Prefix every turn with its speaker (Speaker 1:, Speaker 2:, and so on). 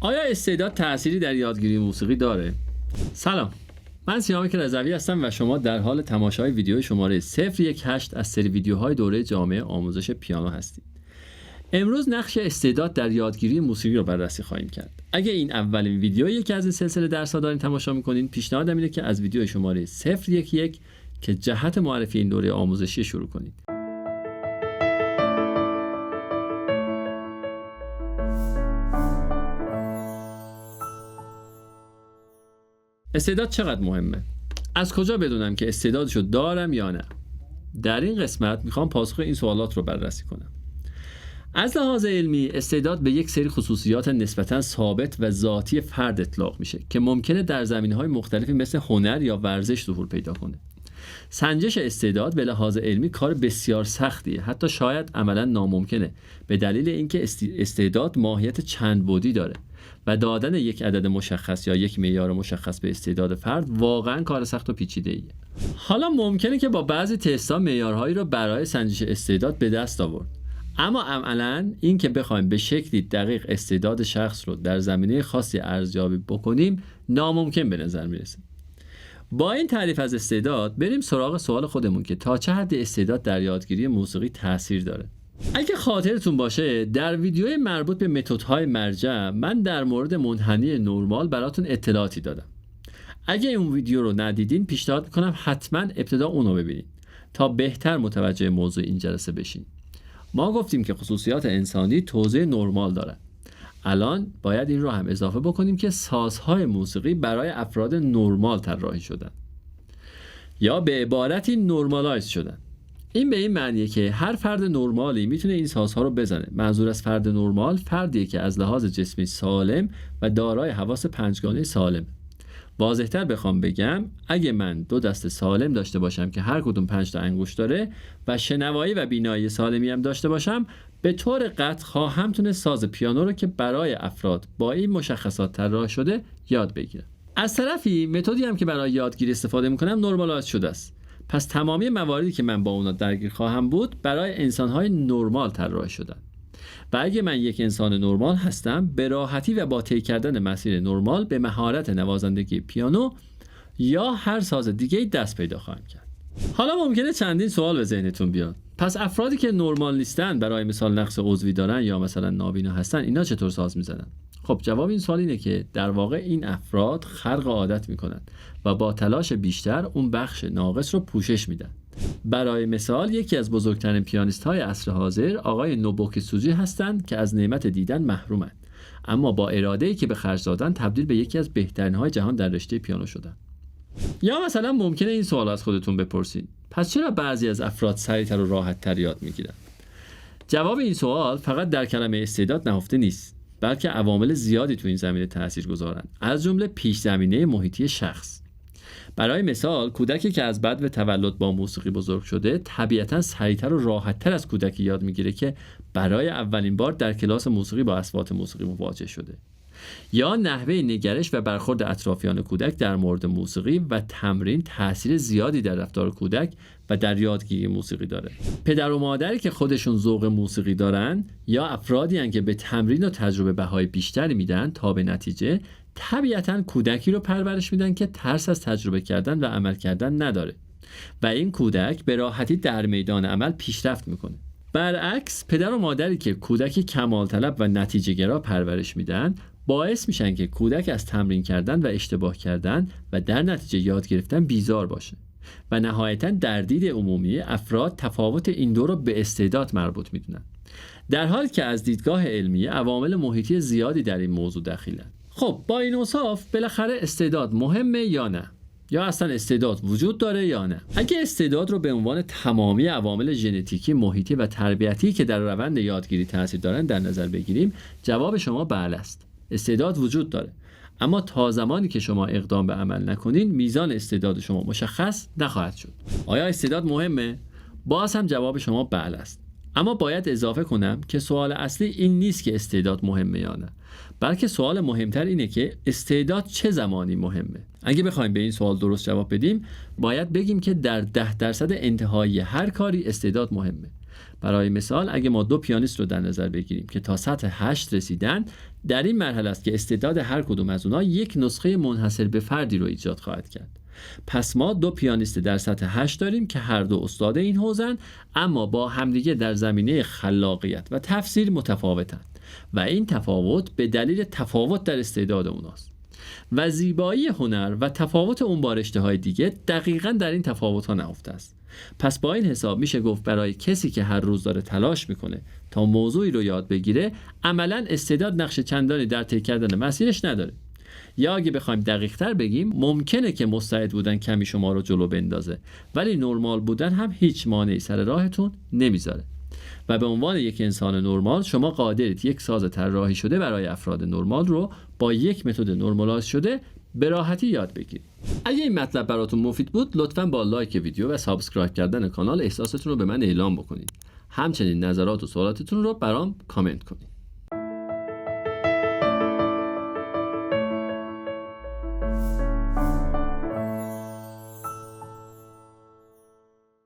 Speaker 1: آیا استعداد تأثیری در یادگیری موسیقی داره؟ سلام، من سیامک رضوی هستم و شما در حال تماشای ویدیو شماره 018 از سری ویدیوهای دوره جامعه آموزش پیانو هستید. امروز نقش استعداد در یادگیری موسیقی رو بررسی خواهیم کرد. اگه این اولین ویدیویی که از این سلسله درس‌ها دارین تماشا می‌کنین، پیشنهادم اینه که از ویدیو شماره 011 که جهت معرفی این دوره آموزشی شروع کنید. استعداد چقدر مهمه؟ از کجا بدونم که استعدادشو دارم یا نه؟ در این قسمت میخوام پاسخ این سوالات رو بررسی کنم. از لحاظ علمی استعداد به یک سری خصوصیات نسبتاً ثابت و ذاتی فرد اطلاق میشه که ممکنه در زمینه‌های مختلفی مثل هنر یا ورزش ظهور پیدا کنه. سنجش استعداد به لحاظ علمی کار بسیار سختیه، حتی شاید عملاً ناممکنه، به دلیل اینکه استعداد ماهیت چند بعدی داره و دادن یک عدد مشخص یا یک معیار مشخص به استعداد فرد واقعاً کار سخت و پیچیده‌ایه. حالا ممکنه که با بعضی تست‌ها معیارهایی رو برای سنجش استعداد به دست آورد، اما عملاً این که بخوایم به شکلی دقیق استعداد شخص رو در زمینه خاصی ارزیابی بکنیم ناممکن به نظر میرسه. با این تعریف از استعداد بریم سراغ سوال خودمون که تا چه حد استعداد در یادگیری موسیقی تأثیر داره. اگه خاطرتون باشه در ویدیوی مربوط به متدهای مرجع من در مورد منحنی نرمال براتون اطلاعاتی دادم. اگه اون ویدیو رو ندیدین پیشنهاد میکنم حتما ابتدا اون رو ببینید تا بهتر متوجه موضوع این جلسه بشین. ما گفتیم که خصوصیات انسانی توزیع نرمال دارن. الان باید این رو هم اضافه بکنیم که سازهای موسیقی برای افراد نرمال طراحی شدن یا به عبارتی نرمالایز شدن. این به این معنیه که هر فرد نرمالی میتونه این سازها رو بزنه. منظور از فرد نرمال فردیه که از لحاظ جسمی سالم و دارای حواس پنجگانه سالم. واضح‌تر بخوام بگم، اگه من دو دست سالم داشته باشم که هر کدوم 5 تا انگشت داره و شنوایی و بینایی سالمی هم داشته باشم، به طور قطع خواهم تونست ساز پیانو رو که برای افراد با این مشخصات طراحی شده یاد بگیرم. از طرفی متدی هم که برای یادگیری استفاده می‌کنم نرمالایز شده است. پس تمامی مواردی که من با اونا درگیر خواهم بود برای انسان‌های نرمال طراحی شدن. و اگه من یک انسان نرمال هستم، به راحتی و با طی کردن مسیر نرمال به مهارت نوازندگی پیانو یا هر ساز دیگه‌ای دست پیدا خواهم کرد. حالا ممکنه چندین سوال به ذهنتون بیاد. پس افرادی که نرمال نیستن، برای مثال نقص عضوی دارن یا مثلا نابینا هستن، اینا چطور ساز میزنن؟ خب جواب این سوال اینه که در واقع این افراد خرق عادت میکنن و با تلاش بیشتر اون بخش ناقص رو پوشش میدن. برای مثال یکی از بزرگترین پیانیست های عصر حاضر آقای نوبوکی سوجی هستند که از نعمت دیدن محرومند، اما با اراده‌ای که به خرج دادن تبدیل به یکی از بهترین های جهان در رشته پیانو شدن. یا مثلا ممکنه این سوال از خودتون بپرسید: پس چرا بعضی از افراد سریعتر و راحت‌تر یاد میگیرن؟ جواب این سوال فقط در کلمه استعداد نهفته نیست، بلکه عوامل زیادی تو این زمینه تاثیرگذارن، از جمله پیش زمینه محیطی شخص. برای مثال کودکی که از بدو تولد با موسیقی بزرگ شده طبیعتاً سریعتر و راحت‌تر از کودکی یاد میگیره که برای اولین بار در کلاس موسیقی با اصوات موسیقی مواجه شده. یا نحوه نگرش و برخورد اطرافیان کودک در مورد موسیقی و تمرین تأثیر زیادی در رفتار کودک و در یادگیری موسیقی داره. پدر و مادری که خودشون ذوق موسیقی دارن یا افرادی هستند که به تمرین و تجربه بهای بیشتری میدن تا به نتیجه طبیعتاً کودکی رو پرورش میدن که ترس از تجربه کردن و عمل کردن نداره و این کودک به راحتی در میدان عمل پیشرفت میکنه. برعکس پدر و مادری که کودکی کمال طلب و نتیجه گرا پرورش میدن باعث میشن که کودک از تمرین کردن و اشتباه کردن و در نتیجه یاد گرفتن بیزار باشه و نهایتاً در دید عمومی افراد تفاوت این دو رو به استعداد مربوط میدونن، در حالی که از دیدگاه علمی عوامل محیطی زیادی در این موضوع دخیلن. خب با این اوصاف بالاخره استعداد مهمه یا نه؟ یا اصلا استعداد وجود داره یا نه؟ اگه استعداد رو به عنوان تمامی عوامل ژنتیکی، محیطی و تربیتی که در روند یادگیری تاثیر دارن در نظر بگیریم، جواب شما بله است. استعداد وجود داره، اما تا زمانی که شما اقدام به عمل نکنین میزان استعداد شما مشخص نخواهد شد. آیا استعداد مهمه؟ باز هم جواب شما بله است. اما باید اضافه کنم که سوال اصلی این نیست که استعداد مهمه یا نه، بلکه سوال مهمتر اینه که استعداد چه زمانی مهمه. اگه بخوایم به این سوال درست جواب بدیم، باید بگیم که در 10% انتهایی هر کاری استعداد مهمه. برای مثال اگه ما 2 پیانیست رو در نظر بگیریم که تا سطح 8 رسیدن، در این مرحله است که استعداد هر کدوم از اونها یک نسخه منحصر به فردی رو ایجاد خواهد کرد. پس ما 2 پیانیست در سطح 8 داریم که هر دو استاد این حوزن، اما با همدیگه در زمینه خلاقیت و تفسیر متفاوتند و این تفاوت به دلیل تفاوت در استعداد اوناست. و زیبایی هنر و تفاوت اون با رشته‌های دیگه دقیقاً در این تفاوت‌ها نهفته است. پس با این حساب میشه گفت برای کسی که هر روز داره تلاش میکنه تا موضوعی رو یاد بگیره، عملاً استعداد نقش چندانی در طی کردن مسیرش نداره. یا اگه بخوایم دقیق‌تر بگیم، ممکنه که مستعد بودن کمی شما رو جلو بندازه، ولی نرمال بودن هم هیچ مانعی سر راهتون نمیذاره. و به عنوان یک انسان نرمال شما قادرید یک ساز طراحی شده برای افراد نرمال رو با یک متد نرمالایز شده به راحتی یاد بگیرید. اگه این مطلب براتون مفید بود، لطفاً با لایک ویدیو و سابسکرایب کردن کانال احساستون رو به من اعلام بکنید. همچنین نظرات و سوالاتتون رو برام کامنت کنید.